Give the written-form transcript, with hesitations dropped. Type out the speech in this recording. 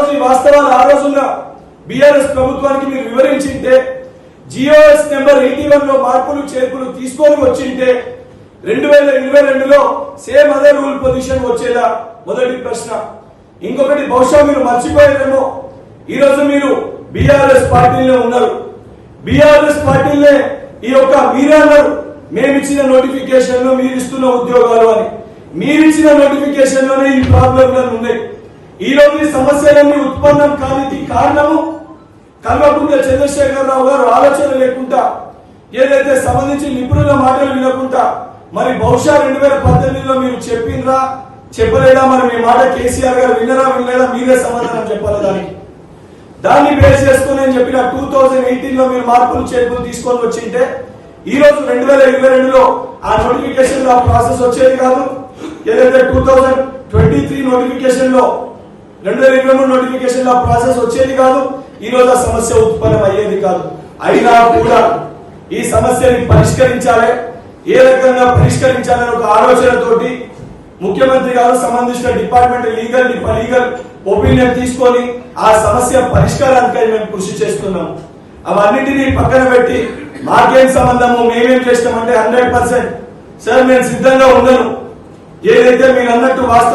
రోజు ఈ వాస్తవాలు ఆ రోజున్న బీఆర్ఎస్ ప్రభుత్వానికి మీరు వివరించింటే, జియోఎస్ నెంబర్ 81 లో మార్పులు చేర్పులు తీసుకొని వచ్చింటే 2022లో సేమ్ అదే రూల్ పొజిషన్ వచ్చేలా మొదటి ప్రశ్న. ఇంకొకటి, బహుశా మీరు మర్చిపోయారేమో, ఈ రోజు మీరు బీఆర్ఎస్ పార్టీలో ఉన్నారు. బీఆర్ఎస్ పార్టీలే ఈ యొక్క మీరన్నారు మేమిచ్చిన నోటిఫికేషన్లో మీరు ఇస్తున్న ఉద్యోగాలు అని. మీరిచ్చిన నోటిఫికేషన్ లోనే ఈ ప్రాబ్లంలు ఉన్నాయి. ఈ రోజు ఈ సమస్యలన్నీ ఉత్పన్నం కానికి కారణము కల్వకుంట్ల చంద్రశేఖరరావు గారు ఆలోచన లేకుండా, ఏదైతే సంబంధించి నిపుణుల మాటలు వినకుండా, మరి బహుశా 2018లో మీరు చెప్పినరా చెప్పలేదా, మరి మీ మాట కేసీఆర్ గారు విన్నరా వినలేదా, మీరే సమాధానం చెప్పాలి. దాన్ని బేస్ చేసుకుని నేను చెప్పిన 2018లో మీరు మార్పులు చేర్పులు తీసుకొని వచ్చింటే ఈ రోజు 2022లో ఆ నోటిఫికేషన్ లో ప్రాసెస్ వచ్చేది కాదు. ఏదైతే 2023 నోటిఫికేషన్ లో 2023 నోటిఫికేషన్ లో ప్రాసెస్ వచ్చేది కాదు. ఈ రోజు ఆ సమస్య ఉత్పన్నం అయ్యేది కాదు. అయినా కూడా ఈ సమస్యని పరిష్కరించాలి, ఏ రకంగా పరిష్కరించాలని ఒక ఆలోచనతోటి ముఖ్యమంత్రి గారు సంబంధించిన డిపార్ట్మెంట్ లీగల్ ఒపీనియన్ తీసుకొని ఆ సమస్య పరిష్కారానికై మేము కృషి చేస్తున్నాం. అవన్నిటినీ పక్కన పెట్టి మాకేం సంబంధము, మేమేం చేస్తామంటే 100% సార్ నేను సిద్ధంగా ఉన్నాను. ఏదైతే మీరు అన్నట్టు వాస్తవం